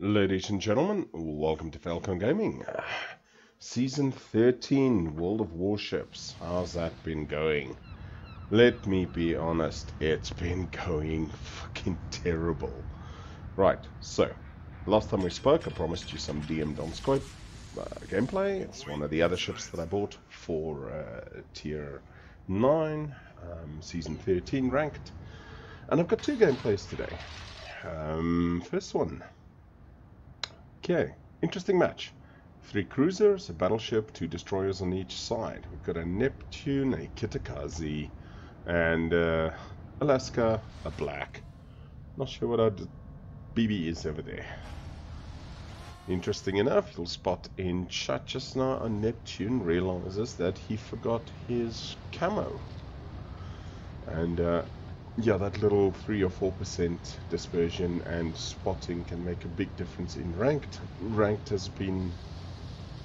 Ladies and gentlemen, welcome to Falcon Gaming. Season 13, World of Warships. How's that been going? Let me be honest, it's been going fucking terrible. Right, so, last time we spoke, I promised you some DM Donskoi gameplay. It's one of the other ships that I bought for Tier 9, Season 13 ranked. And I've got two gameplays today. First one. Okay, interesting match. 3 cruisers, a battleship, 2 destroyers on each side. We've got a Neptune, a Kitakazi, and Alaska, a black. Not sure what our BB is over there. Interesting enough, you'll spot in chat just now a Neptune realizes that he forgot his camo. And yeah, that little 3 or 4% dispersion and spotting can make a big difference in ranked. Ranked has been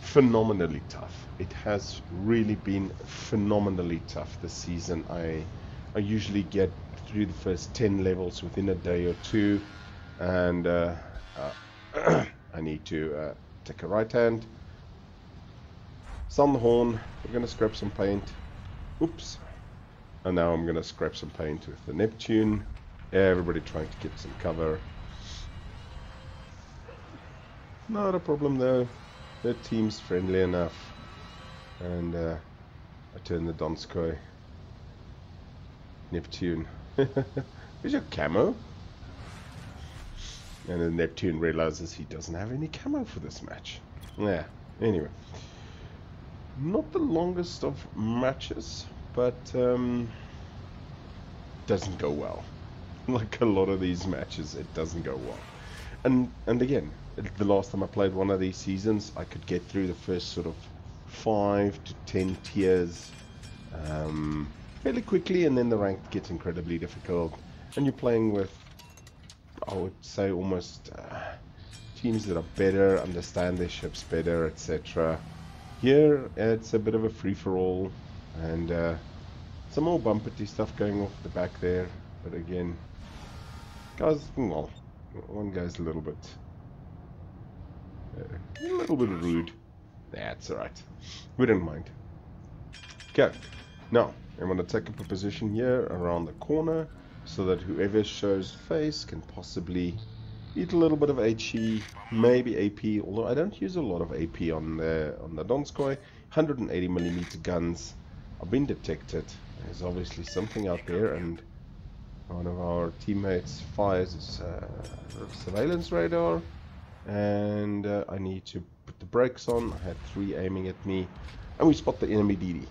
phenomenally tough. It has really been phenomenally tough this season. I usually get through the first 10 levels within a day or two, and I need to take a right hand, sound the horn. We're going to scrap some paint. Oops. And now I'm going to scrap some paint with the Neptune. Everybody trying to get some cover. Not a problem though. The team's friendly enough. And I turn the Donskoi. Neptune. Where's your camo? And the Neptune realizes he doesn't have any camo for this match. Yeah, anyway. Not the longest of matches, but doesn't go well. Like a lot of these matches, it doesn't go well. And again, the last time I played one of these seasons, I could get through the first sort of 5 to 10 tiers fairly quickly, and then the rank gets incredibly difficult, and you're playing with, I would say, almost teams that are better, understand their ships better, etc. Here it's a bit of a free-for-all, and some more bumpety stuff going off the back there, but again, guys, well, one guy's a little bit rude. That's alright, we don't mind. Okay, now I'm going to take up a position here around the corner so that whoever shows face can possibly eat a little bit of HE, maybe AP, although I don't use a lot of AP on the Donskoi. 180mm guns have been detected. There's obviously something out there, and one of our teammates fires his surveillance radar, and I need to put the brakes on. I had 3 aiming at me, and we spot the enemy DD.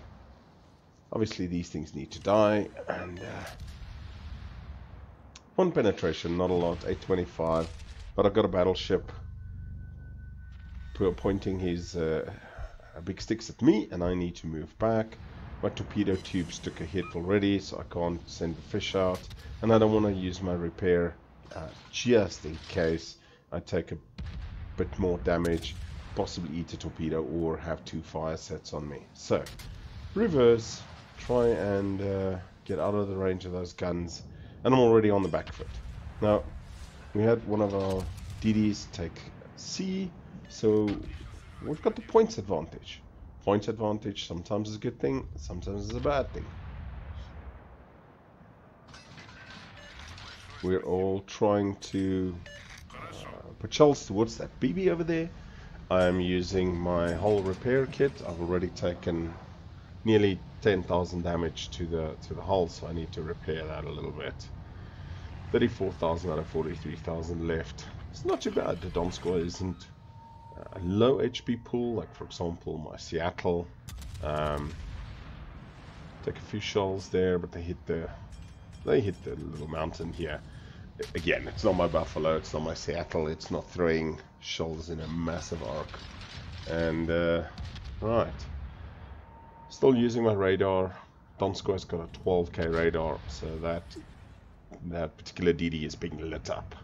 Obviously these things need to die, and 1 penetration, not a lot, 825, but I've got a battleship pointing his big sticks at me, and I need to move back. My torpedo tubes took a hit already, so I can't send the fish out, and I don't want to use my repair just in case I take a bit more damage, possibly eat a torpedo or have 2 fire sets on me. So reverse, try and get out of the range of those guns, and I'm already on the back foot. Now we had one of our DDs take C, so we've got the points advantage. Points advantage sometimes is a good thing, sometimes is a bad thing. We're all trying to put shells towards that BB over there. I'm using my hull repair kit. I've already taken nearly 10,000 damage to the hull, so I need to repair that a little bit. 34,000 out of 43,000 left. It's not too bad. The Donskoi isn't a low HP pool, like for example my Seattle. Take a few shells there, but they hit the little mountain here. Again, it's not my Buffalo, it's not my Seattle, it's not throwing shells in a massive arc. And right, still using my radar. Donskoi's got a 12k radar, so that particular DD is being lit up.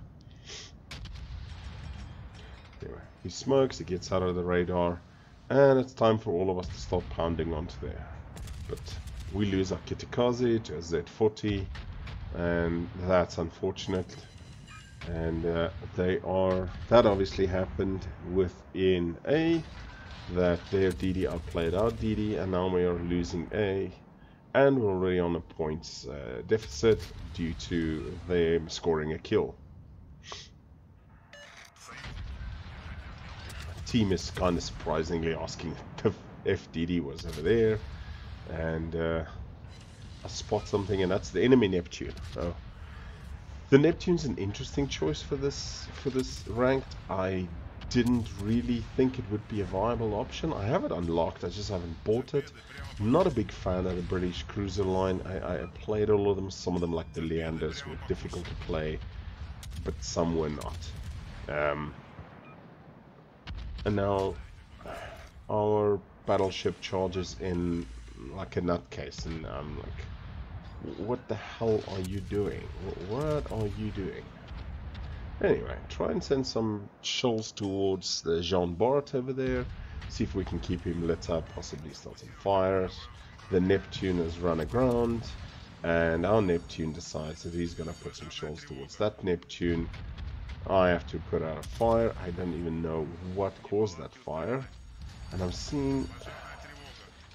Anyway, he smokes, he gets out of the radar, and it's time for all of us to start pounding onto there. But we lose our Kitakazi to a Z40, and that's unfortunate. And that obviously happened within A, that their DD outplayed our DD, and now we are losing A, and we're already on a points deficit due to them scoring a kill. Team is kind of surprisingly asking if DD was over there, and I spot something, and that's the enemy Neptune. So the Neptune's an interesting choice for this ranked. I didn't really think it would be a viable option. I have it unlocked, I just haven't bought it. I'm not a big fan of the British cruiser line. I played all of them. Some of them, like the Leanders, were difficult to play, but some were not. And now our battleship charges in like a nutcase, and I'm like, what the hell are you doing? What are you doing? Anyway, try and send some shells towards the Jean Bart over there. See if we can keep him lit up, possibly start some fires. The Neptune has run aground, and our Neptune decides that he's going to put some shells towards that Neptune. I have to put out a fire. I don't even know what caused that fire. And I'm seeing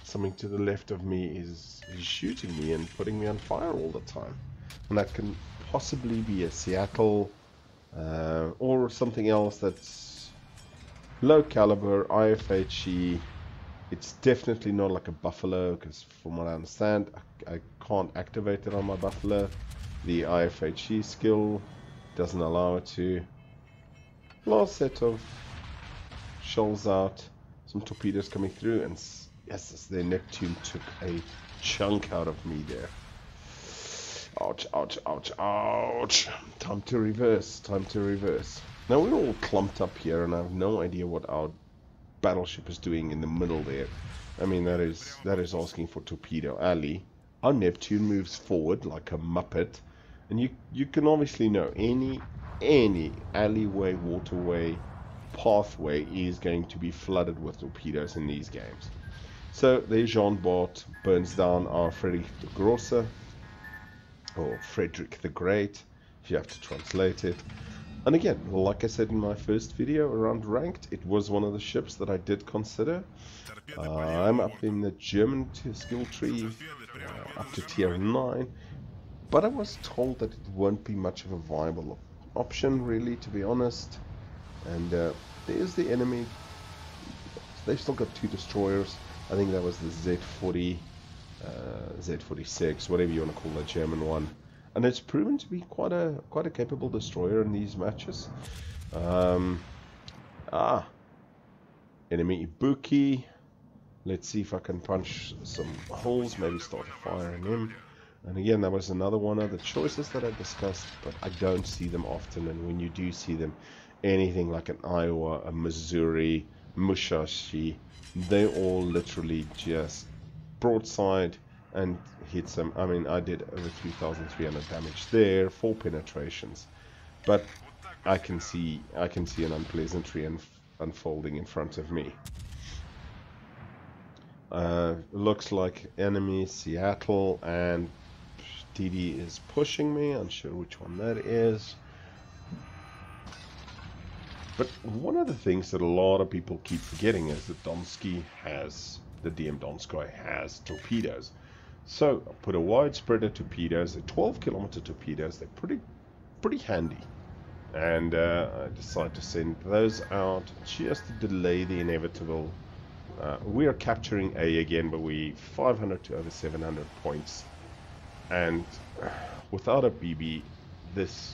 something to the left of me is shooting me and putting me on fire all the time. And that can possibly be a Seattle or something else that's low caliber, IFHE. It's definitely not like a Buffalo, because from what I understand, I can't activate it on my Buffalo. The IFHE skill doesn't allow it to. Last set of shells out, some torpedoes coming through, and yes, the Neptune took a chunk out of me there. Ouch, ouch, ouch, ouch. Time to reverse, time to reverse. Now we're all clumped up here, and I have no idea what our battleship is doing in the middle there. I mean, that is asking for torpedo alley. Our Neptune moves forward like a muppet, and you can obviously know any alleyway, waterway, pathway is going to be flooded with torpedoes in these games. So the Jean Bart burns down our Frederick the Grosse, or Frederick the Great, if you have to translate it. And again, like I said in my first video around ranked, it was one of the ships that I did consider. I'm up in the German skill tree, up to tier 9, but I was told that it won't be much of a viable option, really, to be honest. And there's the enemy. They've still got 2 destroyers. I think that was the Z40, Z46, whatever you want to call the German one. And it's proven to be quite a capable destroyer in these matches. Enemy Ibuki. Let's see if I can punch some holes, maybe start firing him. And again, that was another one of the choices that I discussed, but I don't see them often. And when you do see them, anything like an Iowa, a Missouri, Mushashi, they all literally just broadside and hit some. I mean, I did over 3,300 damage there, 4 penetrations, but I can see an unpleasantry unfolding in front of me. Looks like enemy Seattle, and DD is pushing me. I'm sure which one that is. But one of the things that a lot of people keep forgetting is that the DM Donskoi has torpedoes. So I put a wide spread of torpedoes, they're 12-kilometer torpedoes, they're pretty handy. And I decided to send those out just to delay the inevitable. We are capturing A again, but we 500 to over 700 points. And without a BB, this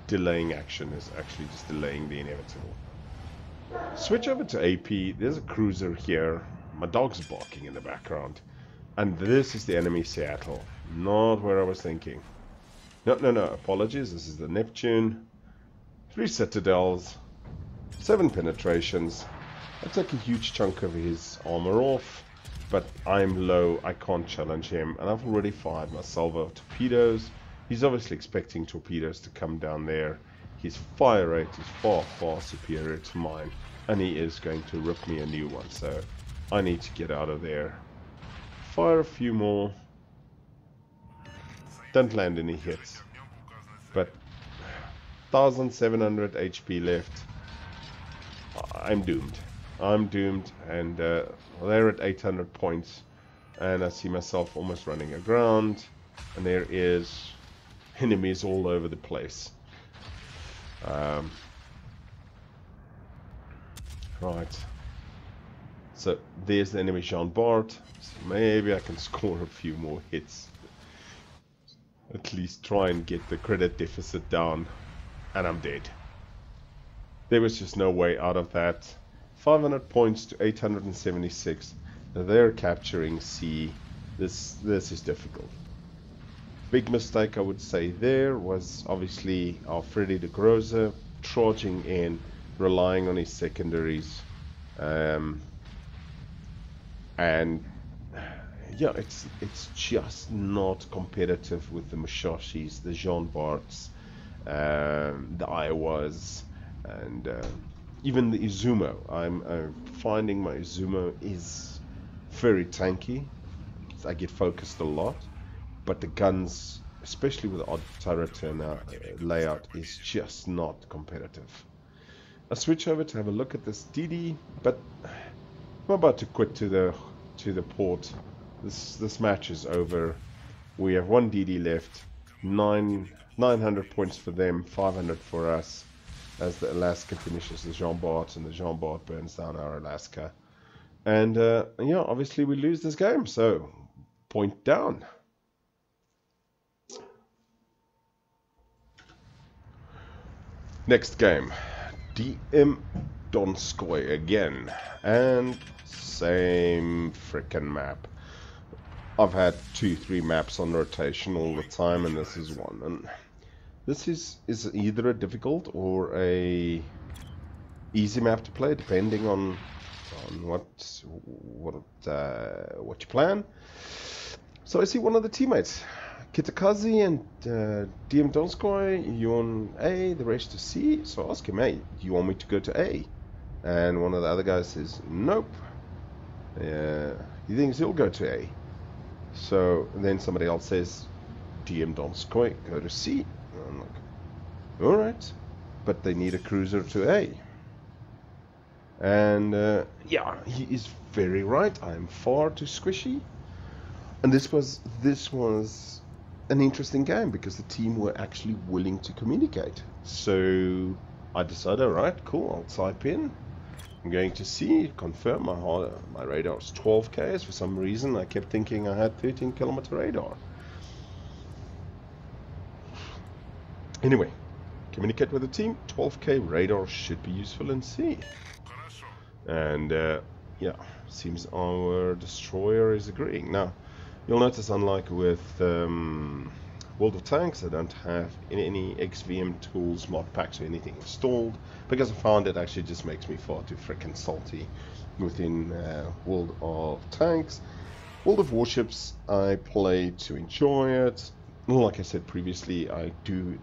delaying action is actually just delaying the inevitable. Switch over to AP. There's a cruiser here. My dog's barking in the background. And this is the enemy Seattle. Not where I was thinking. No, apologies. This is the Neptune. 3 citadels. 7 penetrations. I took a huge chunk of his armor off. But I'm low. I can't challenge him. And I've already fired my salvo of torpedoes. He's obviously expecting torpedoes to come down there. His fire rate is far, far superior to mine. And he is going to rip me a new one. So I need to get out of there. Fire a few more. Don't land any hits. But 1,700 HP left. I'm doomed. I'm doomed, and they're at 800 points, and I see myself almost running aground, and there is enemies all over the place. Right. So there's the enemy Jean Bart. So maybe I can score a few more hits. At least try and get the credit deficit down. And I'm dead. There was just no way out of that. 500 points to 876. They're capturing C. This is difficult. Big mistake I would say there was obviously our Freddy de Groza charging in, relying on his secondaries. And yeah, it's just not competitive with the Mushashis, the Jean Barts, the Iowas, and even the Izumo. I'm finding my Izumo is very tanky. I get focused a lot, but the guns, especially with the odd turret and layout, is just not competitive. I switch over to have a look at this DD, but I'm about to quit to the port. This match is over. We have one DD left. 900 points for them, 500 for us, as the Alaska finishes the Jean Bart, and the Jean Bart burns down our Alaska. And yeah, obviously we lose this game, so point down. Next game, DM Donskoi again, and same frickin' map. I've had 2-3 maps on rotation all the time, and this is one. And this is either a difficult or a easy map to play, depending on what you plan. So I see one of the teammates, Kitakazi and DM Donskoi, you on A, the rest to C. So I ask him, hey, do you want me to go to A? And one of the other guys says, nope. He thinks he'll go to A. So then somebody else says, DM Donskoi, go to C. And I'm like, alright. But they need a cruiser to A. And yeah, he is very right. I'm far too squishy. And this was an interesting game because the team were actually willing to communicate. So I decided, alright, cool, I'll type in. I'm going to see, confirm my radar is 12 k's. For some reason I kept thinking I had 13 kilometer radar. Anyway, communicate with the team. 12k radar should be useful in C. And yeah, seems our destroyer is agreeing. Now you'll notice, unlike with World of Tanks, I don't have any XVM tools, mod packs or anything installed, because I found it actually just makes me far too freaking salty within World of Tanks. World of Warships I play to enjoy it. Like I said previously, I do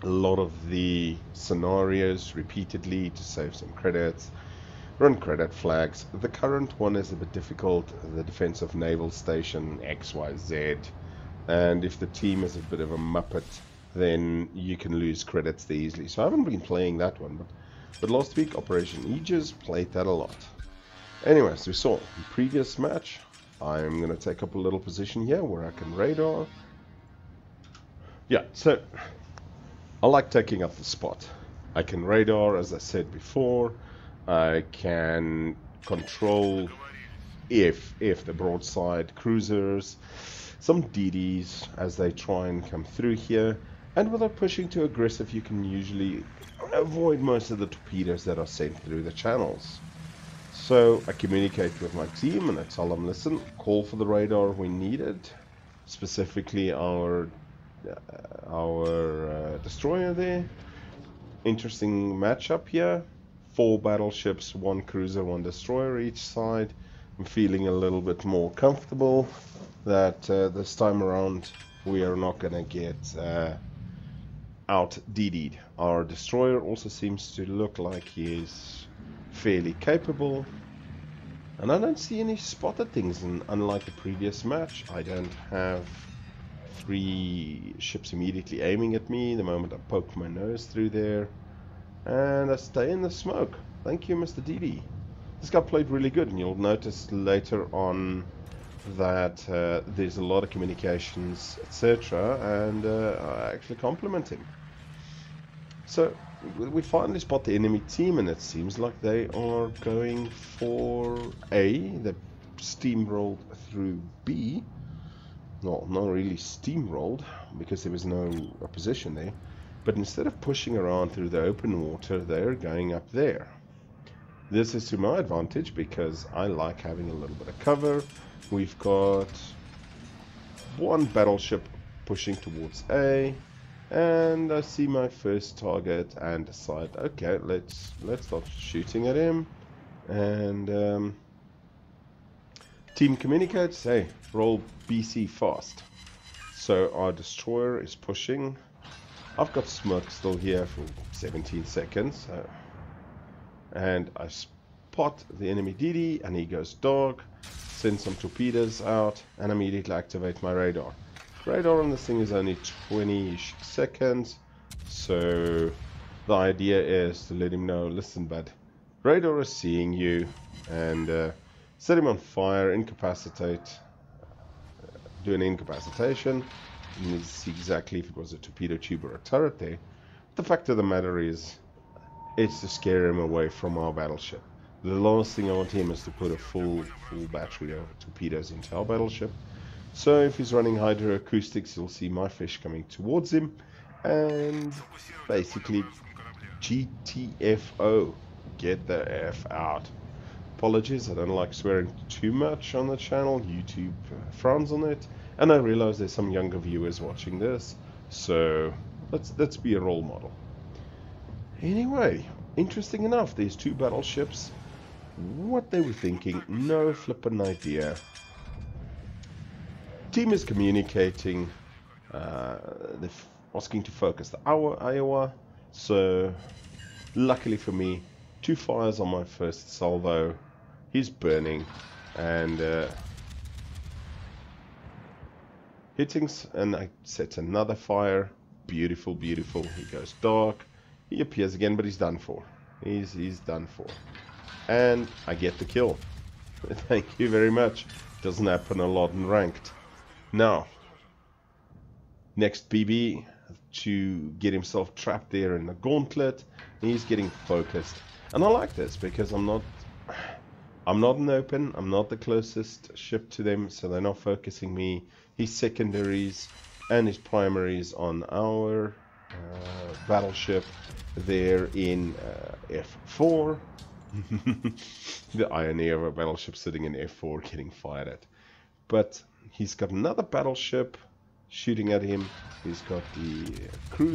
a lot of the scenarios repeatedly to save some credits, run credit flags. The current one is a bit difficult, the defensive naval station XYZ, and if the team is a bit of a muppet, then you can lose credits there easily. So I haven't been playing that one, but last week Operation Aegis played that a lot. Anyway, as we saw in the previous match, I'm going to take up a little position here where I can radar. Yeah, so I like taking up the spot. I can radar, as I said before. I can control if the broadside cruisers, some DDs as they try and come through here, and without pushing too aggressive you can usually avoid most of the torpedoes that are sent through the channels. So I communicate with my team and I tell them, listen, call for the radar when needed, specifically our destroyer there. Interesting matchup here. 4 battleships, 1 cruiser, 1 destroyer each side. I'm feeling a little bit more comfortable that this time around we are not going to get out DD'd. Our destroyer also seems to look like he is fairly capable, and I don't see any spotted things, and unlike the previous match I don't have 3 ships immediately aiming at me the moment I poke my nose through there. And I stay in the smoke. Thank you, Mr. DD. This guy played really good, and you'll notice later on that there's a lot of communications, etc. And I actually compliment him. So we finally spot the enemy team, and it seems like they are going for A. They steamrolled through B. Well, not really steamrolled, because there was no opposition there. But instead of pushing around through the open water, they're going up there. This is to my advantage, because I like having a little bit of cover. We've got 1 battleship pushing towards A. And I see my first target and decide, okay, let's start shooting at him. And team communicates, hey, roll BC fast. So our destroyer is pushing. I've got smoke still here for 17 seconds. And I spot the enemy DD, and he goes dark, send some torpedoes out, and immediately activate my radar. Radar on this thing is only 20-ish seconds, so the idea is to let him know, listen bud, radar is seeing you, and set him on fire, incapacitate, do an incapacitation. You need to see exactly if it was a torpedo tube or a turret there. The fact of the matter is, it's to scare him away from our battleship. The last thing I want him is to put a full battery of torpedoes into our battleship. So if he's running hydroacoustics, you'll see my fish coming towards him, and basically GTFO, get the F out. Apologies, I don't like swearing too much on the channel. YouTube frowns on it, and I realize there's some younger viewers watching this, so let's be a role model. Anyway, interesting enough, there's 2 battleships. What they were thinking, no flippin' idea. Team is communicating, they're asking to focus the Iowa, so luckily for me, 2 fires on my first salvo. He's burning, and hitting, and I set another fire. Beautiful, beautiful. He goes dark. He appears again, but he's done for. He's done for. And I get the kill. Thank you very much. Doesn't happen a lot in ranked. Now, next BB to get himself trapped there in the gauntlet. He's getting focused, and I like this because I'm not in the open. I'm not the closest ship to them, so they're not focusing me. His secondaries and his primaries on our battleship. They're in F4. The irony of a battleship sitting in F4 getting fired at. But he's got another battleship shooting at him. He's got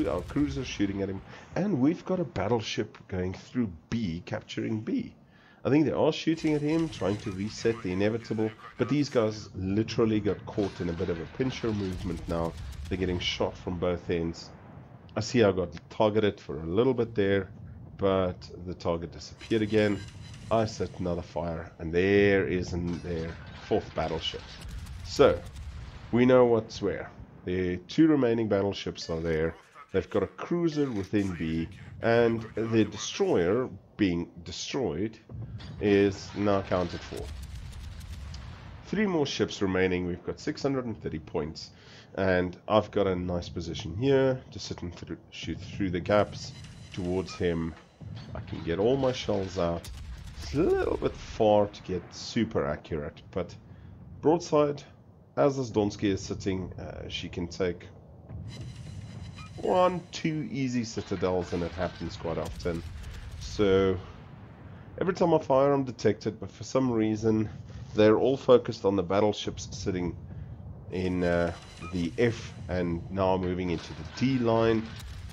our cruiser shooting at him. And we've got a battleship going through B, capturing B. I think they are shooting at him, trying to reset the inevitable. But these guys literally got caught in a bit of a pincher movement now. They're getting shot from both ends. I see I got targeted for a little bit there, but the target disappeared again. I set another fire, and there is their 4th battleship. So, we know what's where. The 2 remaining battleships are there. They've got a cruiser within B, and the destroyer being destroyed is now accounted for. 3 more ships remaining. We've got 630 points, and I've got a nice position here to sit and shoot through the gaps towards him. I can get all my shells out. It's a little bit far to get super accurate, but broadside, as this Donskoi is sitting, she can take 1, 2 easy citadels, and it happens quite often. So every time I fire, I'm detected, but for some reason they're all focused on the battleships sitting in the F, and now moving into the D line,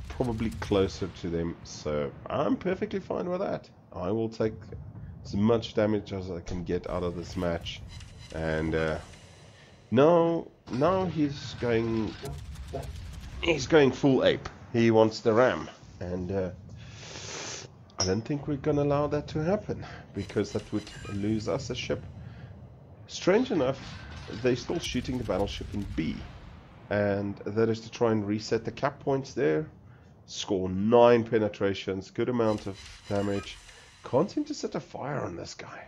probably closer to them. So I'm perfectly fine with that. I will take as much damage as I can get out of this match. And now he's going full ape. He wants the ram, and I don't think we're gonna allow that to happen, because that would lose us a ship. Strange enough, they're still shooting the battleship in B. and that is to try and reset the cap points there. Score 9 penetrations, good amount of damage. Can't seem to set a fire on this guy.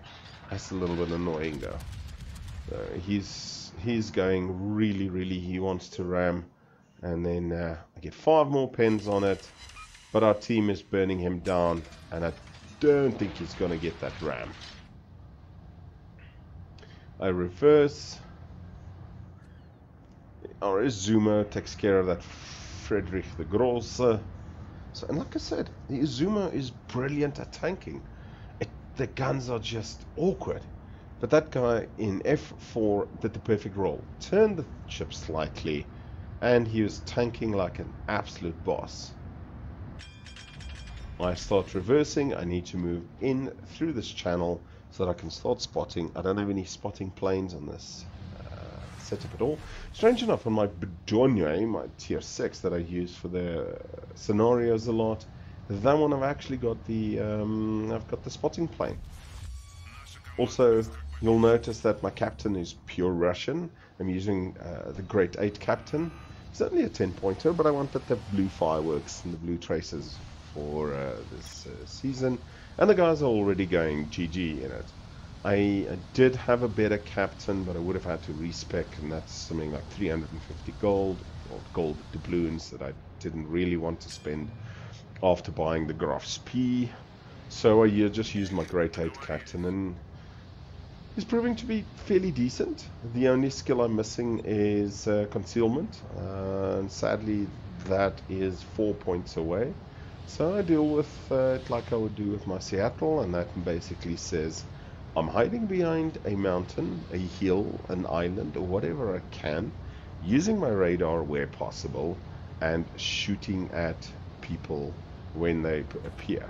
That's a little bit annoying though. He's going really, he wants to ram, and then I get 5 more pens on it, but our team is burning him down, and I don't think he's gonna get that ram. I reverse. Our Izuma takes care of that Friedrich the Grosse. So, and like I said, the Izuma is brilliant at tanking. The guns are just awkward. But that guy in F4 did the perfect role. Turned the ship slightly, and he was tanking like an absolute boss. I start reversing. I need to move in through this channel so that I can start spotting. I don't have any spotting planes on this setup at all. Strange enough, on my Bedonje, my tier 6 that I use for the scenarios a lot, that one I've actually got the spotting plane. Also, you'll notice that my captain is pure Russian. I'm using the Great 8 captain. It's only a 10-pointer, but I wanted the blue fireworks and the blue traces for this season. And the guys are already going GG in it. I did have a better captain, but I would have had to respec, and that's something like 350 gold, or gold doubloons that I didn't really want to spend after buying the Graf's P. So I just used my Great 8 captain, and he's proving to be fairly decent. The only skill I'm missing is concealment, and sadly that is 4 points away. So I deal with it like I would do with my Seattle, and that basically says I'm hiding behind a mountain, a hill, an island, or whatever I can, using my radar where possible, and shooting at people when they appear.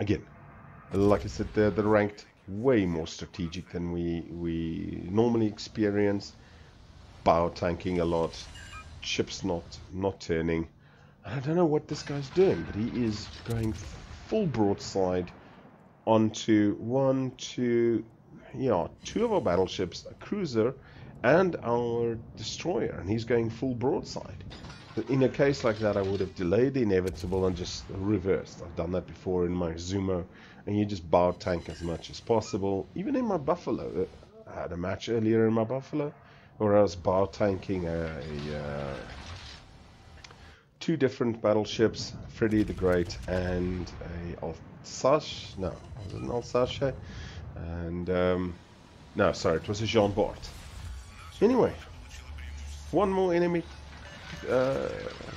Again, like I said, they're ranked way more strategic than we normally experience. Bow tanking a lot, ships not turning. I don't know what this guy's doing, but he is going full broadside onto two of our battleships, a cruiser and our destroyer, and he's going full broadside. In a case like that, I would have delayed the inevitable and just reversed. I've done that before in my Zumo, and you just bow tank as much as possible. Even in my Buffalo, I had a match earlier in my Buffalo where I was bow tanking two different battleships, Freddy the Great and a Alsace. No, was it an Alsace? And no, sorry, it was a Jean Bart. Anyway, one more enemy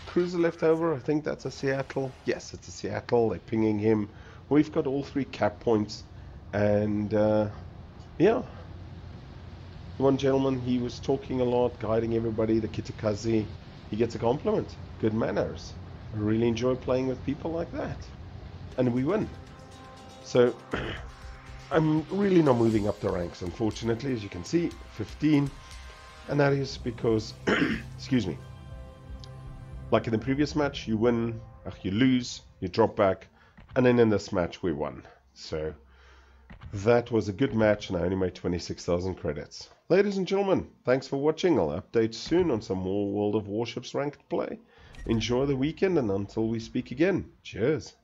cruiser left over. I think that's a Seattle. Yes, it's a Seattle. They're pinging him. We've got all 3 cap points, and yeah, one gentleman, he was talking a lot, guiding everybody, the Kitakazi. He gets a compliment. Good manners. I really enjoy playing with people like that, and we win. So I'm really not moving up the ranks, unfortunately, as you can see, 15, and that is because excuse me, like in the previous match, you win, you lose, you drop back, and then in this match we won. So that was a good match, and I only made 26,000 credits. Ladies and gentlemen, thanks for watching. I'll update soon on some more World of Warships ranked play. Enjoy the weekend, and until we speak again, cheers.